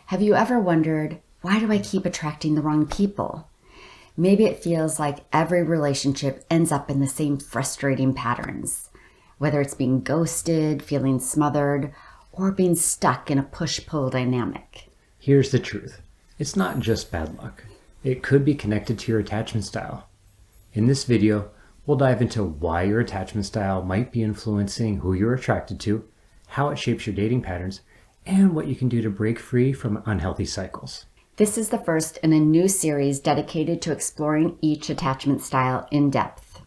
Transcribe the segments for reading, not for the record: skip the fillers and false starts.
Have you ever wondered, why do I keep attracting the wrong people? Maybe it feels like every relationship ends up in the same frustrating patterns, whether it's being ghosted, feeling smothered, or being stuck in a push-pull dynamic. Here's the truth. It's not just bad luck. It could be connected to your attachment style. In this video, we'll dive into why your attachment style might be influencing who you're attracted to, how it shapes your dating patterns, and what you can do to break free from unhealthy cycles. This is the first in a new series dedicated to exploring each attachment style in depth.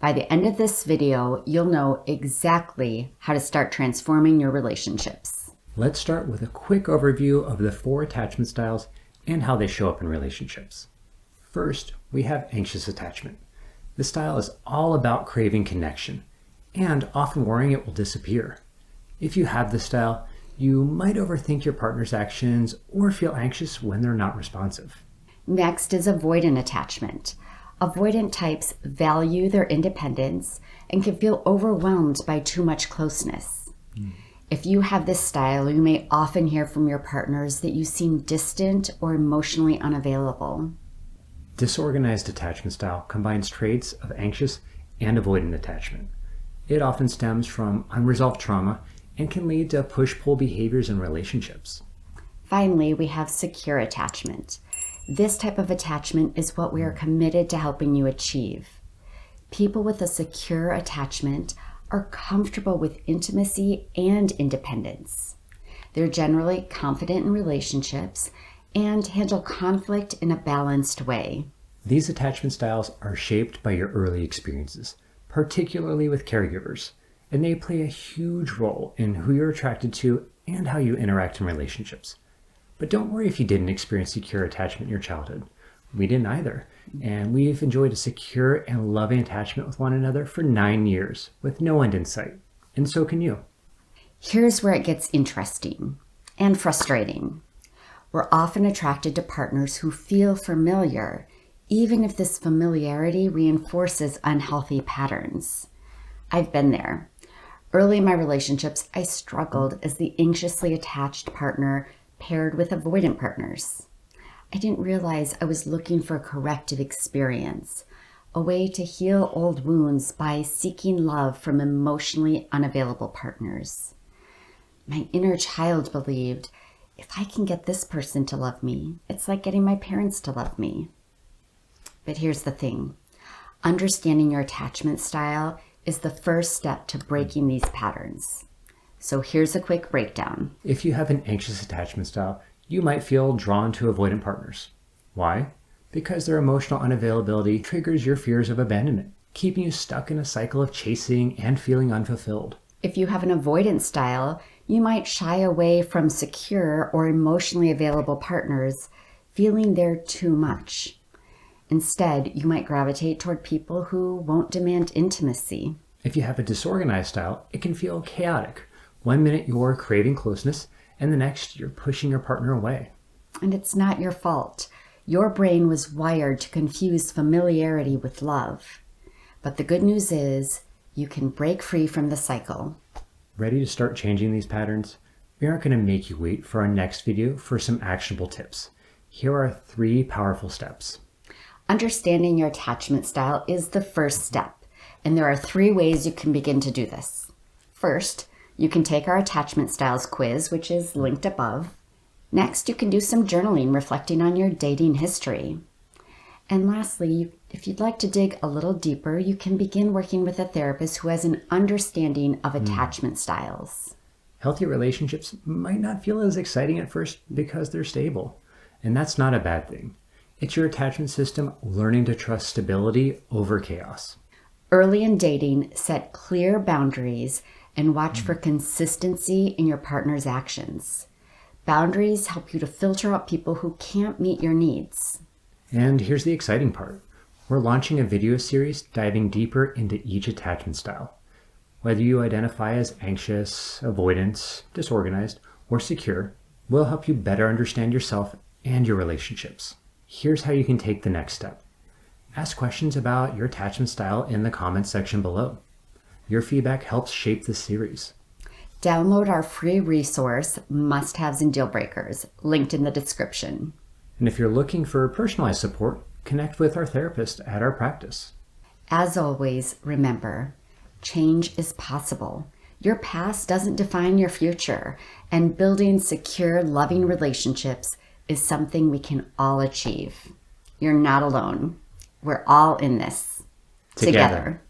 By the end of this video, you'll know exactly how to start transforming your relationships. Let's start with a quick overview of the 4 attachment styles and how they show up in relationships. First, we have anxious attachment. This style is all about craving connection and often worrying it will disappear. If you have this style, you might overthink your partner's actions or feel anxious when they're not responsive. Next is avoidant attachment. Avoidant types value their independence and can feel overwhelmed by too much closeness. If you have this style, you may often hear from your partners that you seem distant or emotionally unavailable. Disorganized attachment style combines traits of anxious and avoidant attachment. It often stems from unresolved trauma and can lead to push-pull behaviors in relationships. Finally, we have secure attachment. This type of attachment is what we are committed to helping you achieve. People with a secure attachment are comfortable with intimacy and independence. They're generally confident in relationships and handle conflict in a balanced way. These attachment styles are shaped by your early experiences, particularly with caregivers, and they play a huge role in who you're attracted to and how you interact in relationships. But don't worry if you didn't experience secure attachment in your childhood. We didn't either, and we've enjoyed a secure and loving attachment with one another for 9 years with no end in sight, and so can you. Here's where it gets interesting and frustrating. We're often attracted to partners who feel familiar, even if this familiarity reinforces unhealthy patterns. I've been there. Early in my relationships, I struggled as the anxiously attached partner paired with avoidant partners. I didn't realize I was looking for a corrective experience, a way to heal old wounds by seeking love from emotionally unavailable partners. My inner child believed, if I can get this person to love me, it's like getting my parents to love me. But here's the thing. Understanding your attachment style is the first step to breaking these patterns. So here's a quick breakdown. If you have an anxious attachment style, you might feel drawn to avoidant partners. Why? Because their emotional unavailability triggers your fears of abandonment, keeping you stuck in a cycle of chasing and feeling unfulfilled. If you have an avoidant style, you might shy away from secure or emotionally available partners, feeling they're too much. Instead, you might gravitate toward people who won't demand intimacy. If you have a disorganized style, it can feel chaotic. One minute you're craving closeness, and the next you're pushing your partner away. And it's not your fault. Your brain was wired to confuse familiarity with love. But the good news is, you can break free from the cycle. Ready to start changing these patterns? We aren't going to make you wait for our next video for some actionable tips. Here are 3 powerful steps. Understanding your attachment style is the first step, and there are 3 ways you can begin to do this. First, you can take our attachment styles quiz, which is linked above. Next, you can do some journaling reflecting on your dating history. And lastly, if you'd like to dig a little deeper, you can begin working with a therapist who has an understanding of attachment styles. Healthy relationships might not feel as exciting at first because they're stable, and that's not a bad thing. It's your attachment system learning to trust stability over chaos. Early in dating, set clear boundaries and watch for consistency in your partner's actions. Boundaries help you to filter out people who can't meet your needs. And here's the exciting part. We're launching a video series diving deeper into each attachment style. Whether you identify as anxious, avoidant, disorganized, or secure, we'll help you better understand yourself and your relationships. Here's how you can take the next step. Ask questions about your attachment style in the comments section below. Your feedback helps shape this series. Download our free resource, Must-Haves and Deal Breakers, linked in the description. And if you're looking for personalized support, connect with our therapist at our practice. As always, remember, change is possible. Your past doesn't define your future, and building secure, loving relationships is something we can all achieve. You're not alone. We're all in this together.